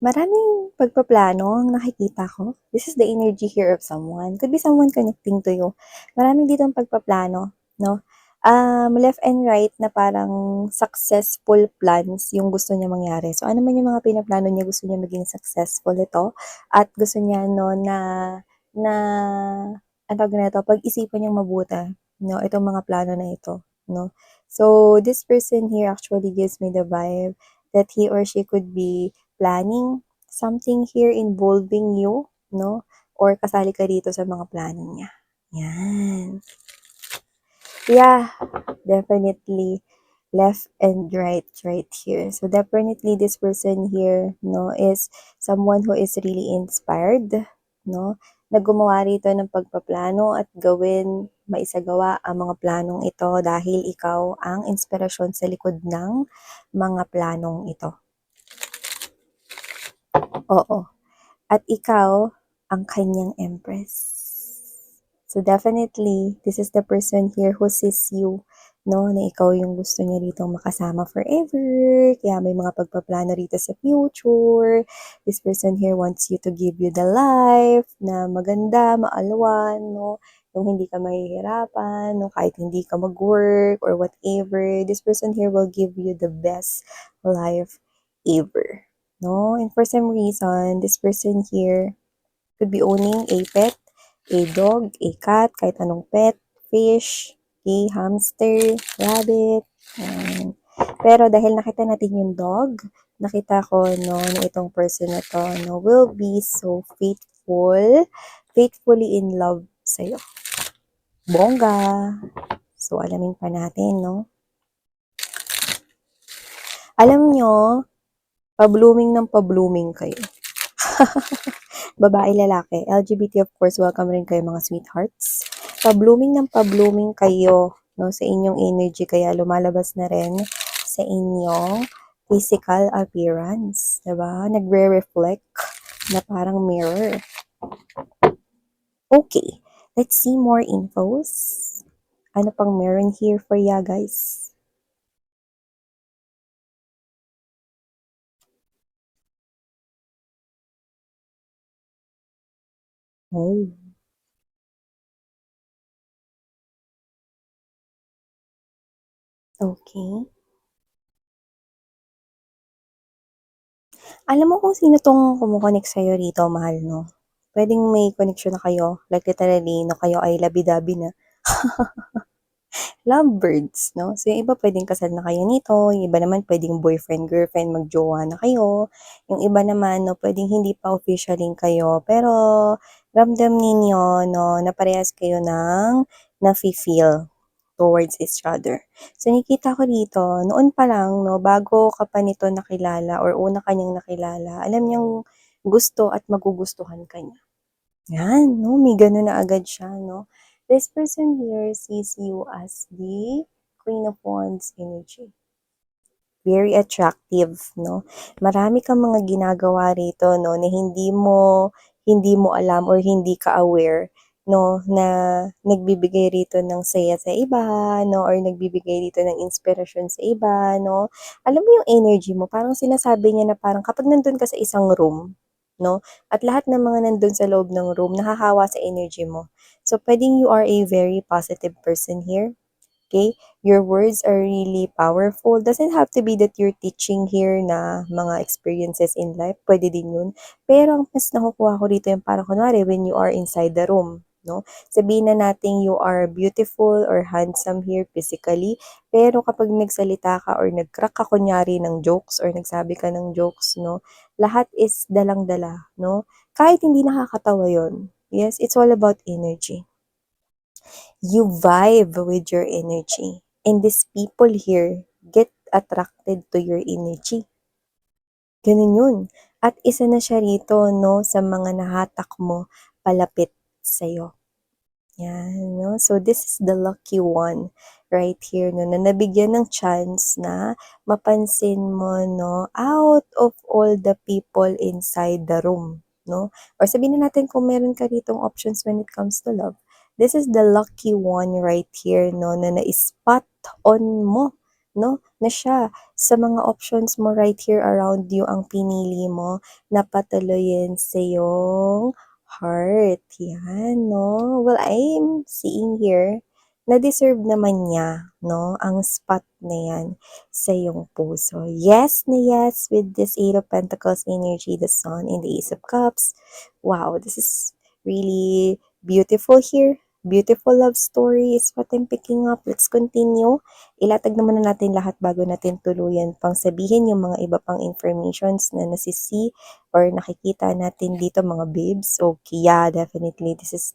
Maraming pagpaplano ang nakikita ko. This is the energy here of someone. Could be someone connecting to you. Maraming ditong pagpaplano, no? Left and right na parang successful plans yung gusto niya mangyari. So, ano man yung mga pinaplano niya, gusto niya maging successful ito. At gusto niya, no, na, ang tawag na ito, pag-isipan niyang mabuti, no, itong mga plano na ito, no? So, this person here actually gives me the vibe that he or she could be planning something here involving you, no? Or kasali ka dito sa mga plano niya. Yan. Yeah, definitely left and right here. So definitely this person here, no, is someone who is really inspired, no, na gumawa rito ng pagpaplano at gawin, maisagawa ang mga planong ito dahil ikaw ang inspirasyon sa likod ng mga planong ito. Oo. At ikaw ang kanyang empress. So definitely, this is the person here who sees you, no, na ikaw yung gusto niya rito makasama forever. Kaya may mga pagpaplano rito sa future. This person here wants you to give you the life na maganda, maalwan, no, yung hindi ka mahihirapan, no, kahit hindi ka mag-work or whatever. This person here will give you the best life ever. No? And for some reason, this person here could be owning a pet, a dog, a cat, kahit anong pet, fish, a hamster, rabbit. Ayan. Pero dahil nakita natin yung dog, nakita ko no, na itong person na to no, will be so faithful, faithfully in love sa'yo. Bongga! So, alamin pa natin, no? Alam nyo, pa-blooming ng pa-blooming kayo. Babae, lalaki, LGBT of course, welcome rin kayo mga sweethearts. Pa-blooming ng pa-blooming kayo, no, sa inyong energy, kaya lumalabas na rin sa inyong physical appearance, diba? Nagre-reflect na parang mirror. Okay, let's see more infos. Ano pang meron here for ya, guys? Oh, okay. Alam mo kung sino tong kumukonek sa'yo rito, mahal, no? Pwedeng may connection na kayo, like literally, no, kayo ay labi-dabi na. Lovebirds, no? So, yung iba pwedeng kasal na kayo nito, yung iba naman pwedeng boyfriend, girlfriend, magjowa na kayo. Yung iba naman, no, pwedeng hindi pa officialing kayo, pero ramdam ninyo, no, na parehas kayo ng nafe-feel towards each other. So, nakikita ko dito, noon pa lang, no, bago ka pa nito nakilala or una kanyang nakilala, alam niyang gusto at magugustuhan ka niya. Yan, no? May gano'n na agad siya, no? This person here sees you as the Queen of Wands energy. Very attractive, no? Marami kang mga ginagawa rito, no, na hindi mo alam or hindi ka aware, no, na nagbibigay rito ng saya sa iba, no, or nagbibigay rito ng inspirasyon sa iba, no. Alam mo yung energy mo, parang sinasabi niya na parang kapag nandun ka sa isang room, no, at lahat ng mga nandun sa loob ng room nahahawa sa energy mo. So, pwedeng you are a very positive person here. Okay? Your words are really powerful. Doesn't have to be that you're teaching here na mga experiences in life. Pwede din yun. Pero ang mas nakukuha ko dito yung parang kunwari when you are inside the room. No? Sabihin na natin you are beautiful or handsome here physically. Pero kapag nagsalita ka or nag-crack ka kunyari ng jokes or nagsabi ka ng jokes, no? Lahat is dalang-dala. No? Kahit hindi nakakatawa yon. Yes, it's all about energy. You vibe with your energy. And these people here get attracted to your energy. Ganun yun. At isa na siya rito, no, sa mga nahatak mo palapit sa'yo. Yan, no? So, this is the lucky one right here, no, na nabigyan ng chance na mapansin mo, no, out of all the people inside the room, no? Or sabihin na natin kung meron ka ritong options when it comes to love. This is the lucky one right here, no, na na-spot on mo no, na siya sa mga options mo right here around you ang pinili mo na patuloyin sa iyong heart. Yan, no? Well, I'm seeing here na deserve naman niya, no, ang spot na yan sa iyong puso. Yes na yes with this Eight of Pentacles energy, the Sun, and the Ace of Cups. Wow, this is really beautiful here. Beautiful love story is what I'm picking up. Let's continue. Ilatag naman na natin lahat bago natin tuluyan pang sabihin yung mga iba pang informations na nasisi or nakikita natin dito mga babes. Okay, yeah, definitely. This is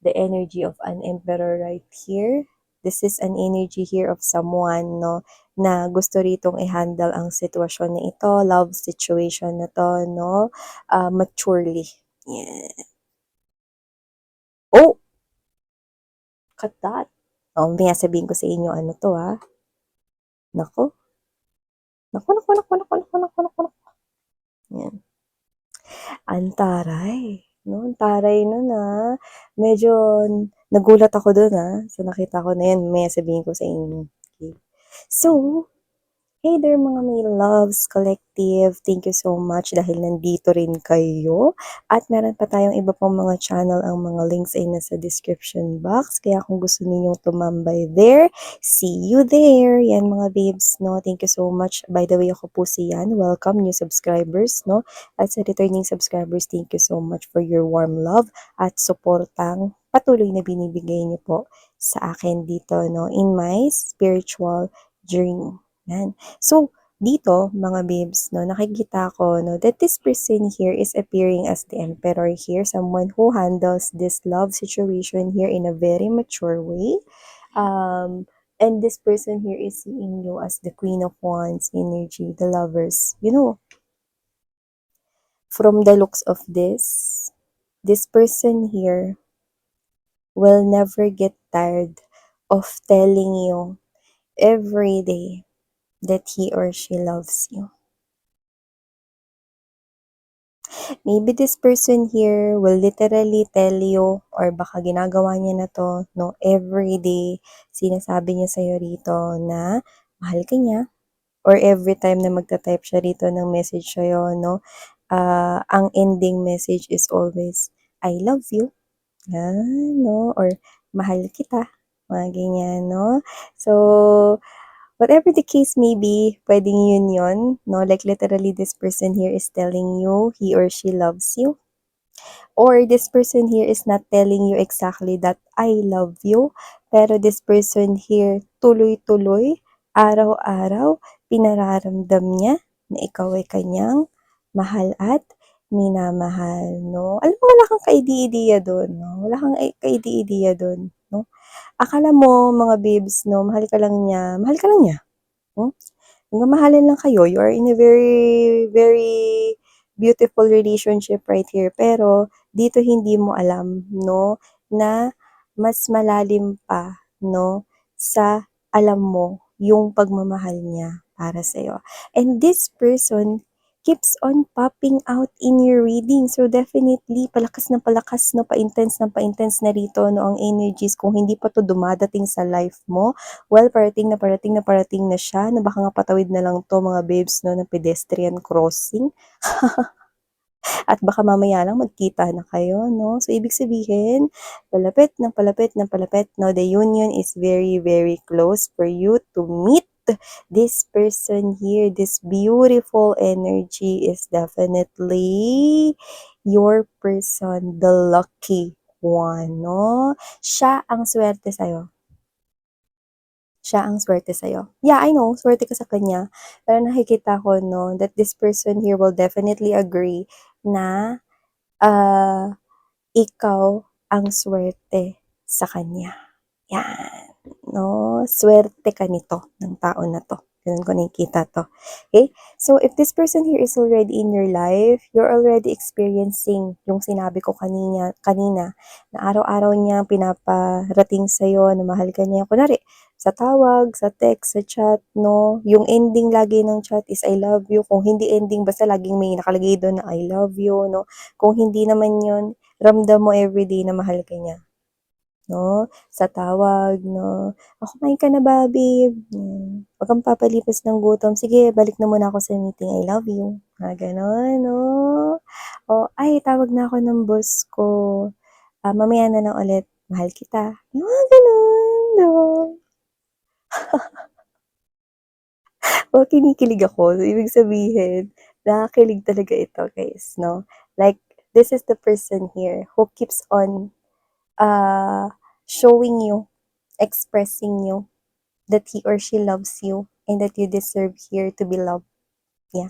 the energy of an emperor right here. This is an energy here of someone, no, na gusto ritong i-handle ang sitwasyon na ito, love situation na to, no, maturely. Yeah. Oh, cut that. Oh, may sabihin ko sa inyo ano to Nako. Nako, nako, nako, nako, nako, nako, nako, nako. Yan. Ang taray. No, ang taray nun Medyo nagulat ako dun sa nakita ko na yan. May sabihin ko sa inyo. Okay. So, hey there mga may loves collective, thank you so much dahil nandito rin kayo. At meron pa tayong iba pang mga channel, ang mga links ay nasa description box. Kaya kung gusto ninyong tumambay there, see you there. Yan mga babes, no? Thank you so much. By the way, ako po si Yan. Welcome new subscribers, no? At sa returning subscribers, thank you so much for your warm love at supportang patuloy na binibigay niyo po sa akin dito, no? In my spiritual journey. Yan. So, dito, mga babes, no, nakikita ko, no, that this person here is appearing as the emperor here, someone who handles this love situation here in a very mature way. And this person here is seeing you as the Queen of Wands energy, the lovers. You know, from the looks of this person here will never get tired of telling you every day that he or she loves you. Maybe this person here will literally tell you or baka ginagawa niya na to, no, every day, sinasabi niya sa'yo rito na mahal ka niya or every time na magta-type siya rito ng message sa'yo, no, ang ending message is always, I love you, no, or mahal kita, mga ganyan, no. So, whatever the case may be, pwedeng yun, no? Like literally this person here is telling you he or she loves you. Or this person here is not telling you exactly that I love you. Pero this person here, tuloy-tuloy, araw-araw, pinararamdam niya na ikaw ay kanyang mahal at minamahal, no? Alam mo, wala kang kaidi-idiya doon, no? Wala kang kaidi-idiya doon, no? Akala mo, mga babes, no, mahal ka lang niya. Nagmamahalan lang kayo, you are in a very, very beautiful relationship right here. Pero, dito hindi mo alam, no, na mas malalim pa, no, sa alam mo yung pagmamahal niya para sa'yo. And this person keeps on popping out in your reading. So, definitely, palakas no, pa-intense na rito, no, ang energies. Kung hindi pa to dumadating sa life mo, well, parating na siya, na baka nga patawid na lang to mga babes, no, ng pedestrian crossing. At baka mamaya lang magkita na kayo, no? So, ibig sabihin, palapit ng palapit ng palapit, no? The union is very, very close for you to meet this person here. This beautiful energy is definitely your person, the lucky one, no? Siya ang swerte sa'yo. Siya ang swerte sa'yo. Yeah, I know, swerte ka sa kanya. Pero nakikita ko, no, that this person here will definitely agree na ikaw ang swerte sa kanya. Yan. No? Swerte ka nito, ng tao na to. Ganun ko nakikita to. Okay? So, if this person here is already in your life, you're already experiencing yung sinabi ko kanina na araw-araw niya pinaparating sa'yo na mahal ka niya. Kunwari, sa tawag, sa text, sa chat, no? Yung ending lagi ng chat is I love you. Kung hindi ending, basta laging may nakalagay doon na I love you, no? Kung hindi naman yun, ramdam mo everyday na mahal ka niya. No? Sa tawag, no? Kumain ka na ba, babe? Wag kang papalipas ng gutom, "Sige balik na muna ako sa meeting, I love you." Mga gano'n 'no? O, "Ay tawag na ako ng boss ko, mamaya na lang ulit, mahal kita." Yung mga gano'n, 'di ba? Oh, kinikilig ako. So, ibig sabihin, nakakakilig talaga ito, guys, no? Like, this is the person here who keeps on uh, showing you, expressing you that he or she loves you and that you deserve here to be loved. Yeah.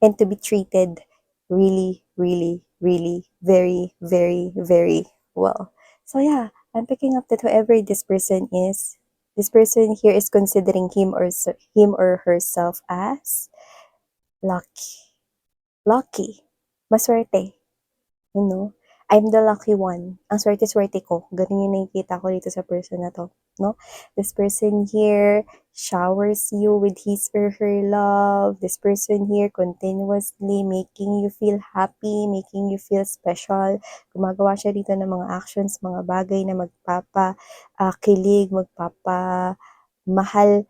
And to be treated really, really, really, very, very, very well. So yeah, I'm picking up that whoever this person here is considering him or herself as lucky. Lucky. Maswerte. You know? I'm the lucky one. Ang swerte-swerte ko. Ganun yung nakikita ko dito sa person na to. No? This person here showers you with his or her love. This person here continuously making you feel happy, making you feel special. Gumagawa siya dito ng mga actions, mga bagay na kilig, magpapamahal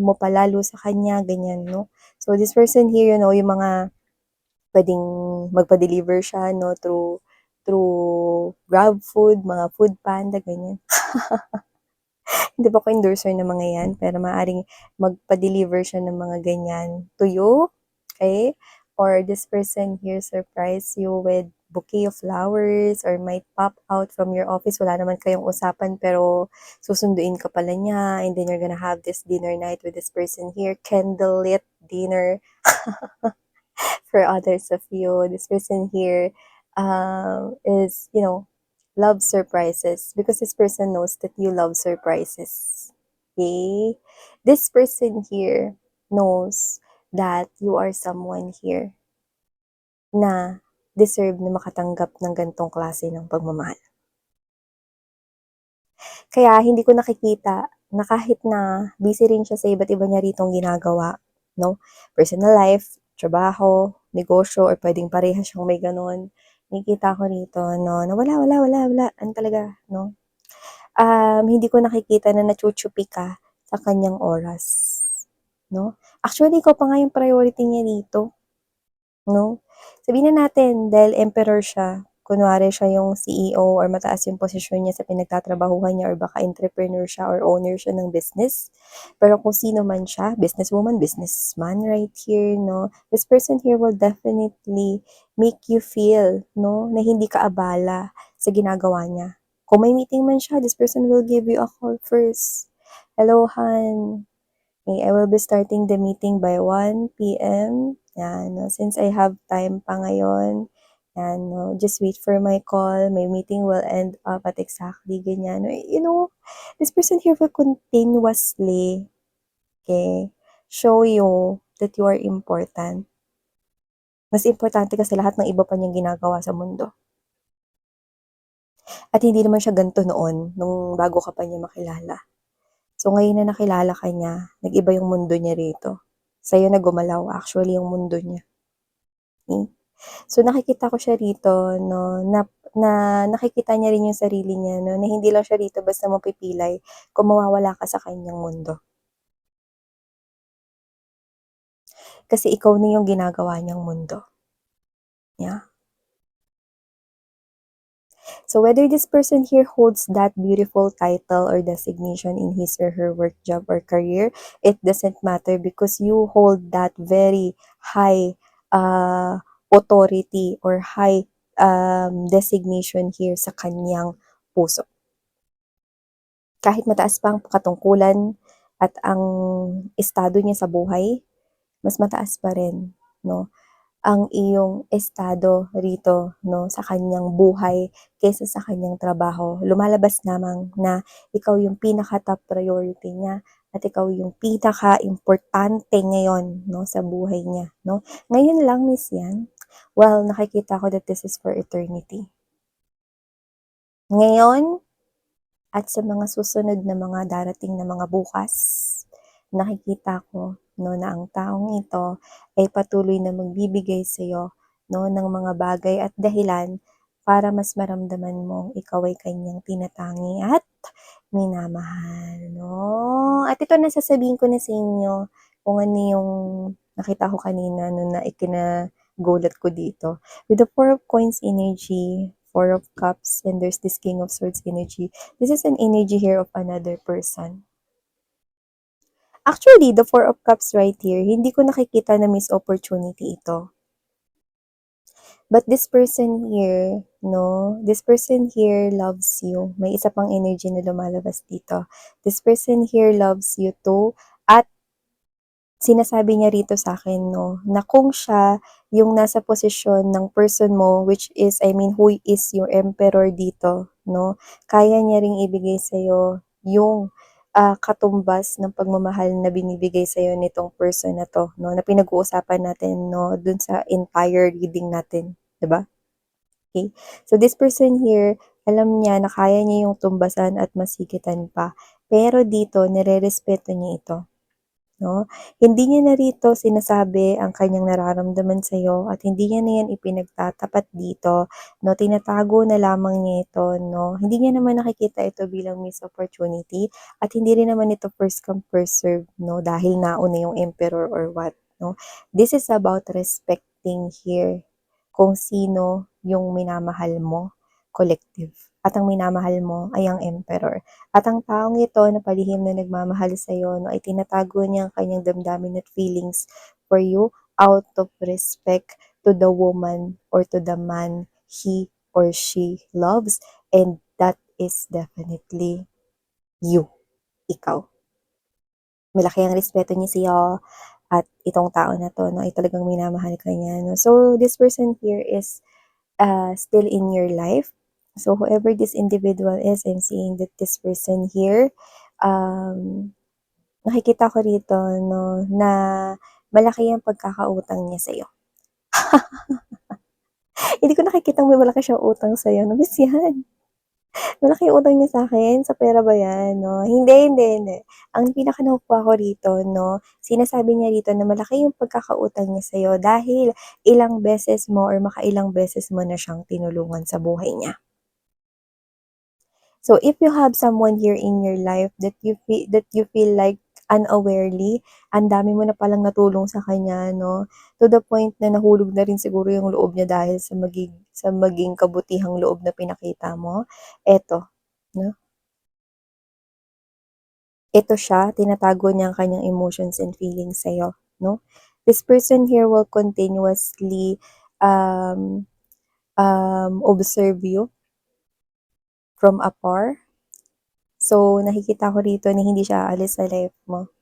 mo palalo sa kanya, ganyan, no? So, this person here, yung mga pwedeng magpa-deliver siya, no, through GrabFood, mga Foodpanda, ganyan. Hindi pa ako endorser ng mga yan, pero maaaring magpa-deliver siya ng mga ganyan to you, okay? Or this person here surprise you with bouquet of flowers or might pop out from your office. Wala naman kayong usapan pero susunduin ka pala niya and then you're gonna have this dinner night with this person here. Candlelit dinner for others of you. This person here is, love surprises because this person knows that you love surprises. Okay? This person here knows that you are someone here na deserve na makatanggap ng gantong klase ng pagmamahal. Kaya hindi ko nakikita na kahit na busy rin siya sa iba't iba niya ritong ginagawa, no? Personal life, trabaho, negosyo, or pwedeng pareha siyang may ganon. Nakikita ko rito, no, na wala. Ano talaga, no? Hindi ko nakikita na nachuchupi ka sa kanyang oras, no? Actually, ikaw pa nga yung priority niya dito, no? Sabihin na natin, dahil emperor siya, kunwari siya yung CEO or mataas yung posisyon niya sa pinagtatrabahuhan niya or baka entrepreneur siya or owner siya ng business. Pero kung sino man siya, businesswoman, businessman right here, no? This person here will definitely make you feel, no, na hindi ka abala sa ginagawa niya. Kung may meeting man siya, this person will give you a call first. Hello, Han. Okay, I will be starting the meeting by 1 p.m. Yan, no? Since I have time pa ngayon, yan, no? Just wait for my call. My meeting will end up at exactly ganyan. This person here will continuously, okay, show you that you are important. Mas importante ka sa lahat ng iba pa niyang ginagawa sa mundo. At hindi naman siya ganito noon, nung bago ka pa niya makilala. So, ngayon na nakilala ka niya, nag-iba yung mundo niya rito. Sa'yo na gumalaw actually yung mundo niya. Okay? So, nakikita ko siya rito, no, na nakikita niya rin yung sarili niya, no, na hindi lang siya rito basta mapipilay kung mawawala ka sa kanyang mundo. Kasi ikaw na yung ginagawa niyang mundo. Yeah? So whether this person here holds that beautiful title or designation in his or her work, job, or career, it doesn't matter because you hold that very high authority or high designation here sa kanyang puso. Kahit mataas pa ang katungkulan at ang estado niya sa buhay, mas mataas pa rin, no? Ang iyong estado rito, no, sa kanyang buhay kaysa sa kanyang trabaho. Lumalabas lamang na ikaw yung pinaka-top priority niya at ikaw yung pinaka-importante ngayon, no, sa buhay niya, no. Ngayon lang, Miss Yan, well, nakikita ko that this is for eternity. Ngayon, at sa mga susunod na mga darating na mga bukas, nakikita ko, no, na ang taong ito ay patuloy na magbibigay sa iyo, no, ng mga bagay at dahilan para mas maramdaman mong ikaw ay kanyang tinatangi at minamahal, no? At ito na sasabihin ko na sa inyo kung ano yung nakita ko kanina no na ikinagulat ko dito. With the Four of Coins energy, Four of Cups, and there's this King of Swords energy. This is an energy here of another person. Actually, the Four of Cups right here, hindi ko nakikita na miss opportunity ito. But this person here, no, this person here loves you. May isa pang energy na lumalabas dito. This person here loves you too. At sinasabi niya rito sa akin, no, na kung siya yung nasa posisyon ng person mo, which is, I mean, who is your emperor dito, no, kaya niya ring ibigay sa'yo yung katumbas ng pagmamahal na binibigay sa'yo nitong person na to, no, na pinag-uusapan natin, no, dun sa entire reading natin, 'di ba? Okay? So this person here, alam niya na kaya niya yung tumbasan at masikitan pa. Pero dito, nire-respeto niya ito. No? Hindi niya na rito sinasabi ang kanyang nararamdaman sa iyo at hindi niya na yan ipinagtatapat dito, no? Tinatago na lamang niya ito, no? Hindi niya naman nakikita ito bilang missed opportunity at hindi rin naman ito first come first serve, no? Dahil nauna yung emperor or what, no? This is about respecting here kung sino yung minamahal mo, collective. At ang minamahal mo ay ang emperor. At ang taong ito na palihim na nagmamahal sa iyo, no, ay tinatago niya ang kanyang damdamin at feelings for you out of respect to the woman or to the man he or she loves. And that is definitely you, ikaw. Malaki ang respeto niya sa iyo at itong tao na to, no, ay talagang minamahal ka niya. No? So, this person here is still in your life. So whoever this individual is, I'm seeing that this person here, nakikita ko rito, no, na malaki ang pagkakautang niya sa'yo. Hindi ko nakikita may malaki siyang utang sa'yo. No, miss yan. Malaki yung utang niya sa akin? Sa pera ba yan? No? Hindi. Ang pinaka nakukuha ko rito, no, sinasabi niya rito na malaki yung pagkakautang niya sa'yo dahil ilang beses mo or makailang beses mo na siyang tinulungan sa buhay niya. So if you have someone here in your life that you feel like unawarely, ang dami mo na palang natulong sa kanya, no? To the point na nahulog na rin siguro yung loob niya dahil sa maging kabutihang loob na pinakita mo. Eto, no? Ito siya, tinatago niya ang kanyang emotions and feelings sa'yo, no? This person here will continuously observe you from afar. So, nakikita ko rito na hindi siya aalis sa life mo,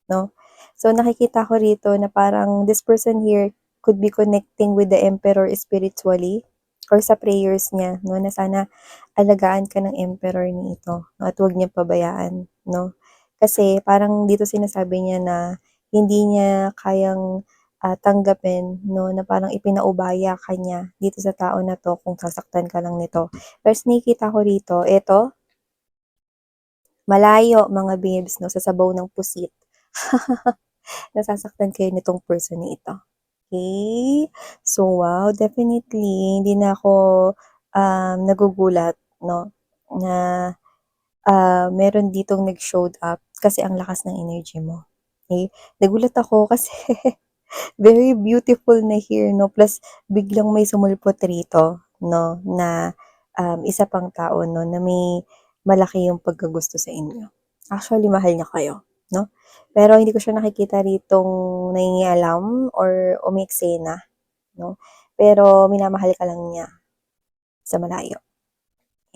no? So, nakikita ko rito na parang this person here could be connecting with the emperor spiritually or sa prayers niya, no? Na sana alagaan ka ng emperor ni ito, no? At huwag niya pabayaan, no? Kasi parang dito sinasabi niya na hindi niya kayang tanggapin, no? Na parang ipinaubaya ka niya dito sa tao na to kung sasaktan ka lang nito. Pero nakikita ko rito, ito, malayo mga babes, no, sa sabaw ng pusit. Nasasaktan kayo nitong person na ito. Okay? So, wow, definitely, hindi na ako nagugulat, no, na meron ditong nag-showed up kasi ang lakas ng energy mo. Okay? Nagulat ako kasi very beautiful na here, no, plus biglang may sumulpot rito, no, na isa pang tao, no, na may malaki yung pagkagusto sa inyo. Actually, mahal niya kayo, no? Pero hindi ko siya nakikita ritong nangingialam or umeeksena, no? Pero minamahal ka lang niya sa malayo.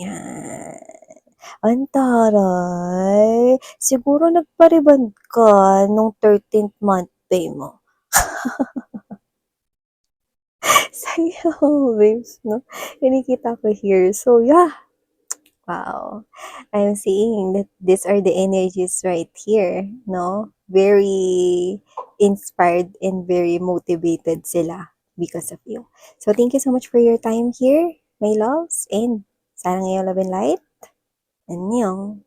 Yan. Ang taray. Siguro nagpa-rebond ka nung 13th month pay mo. Sa'yo, babes, no? Kinikita ko here. So, yeah. Wow. I'm seeing that these are the energies right here, no? Very inspired and very motivated sila because of you. So, thank you so much for your time here, my loves, and sana ngayon love and light. Annyeong.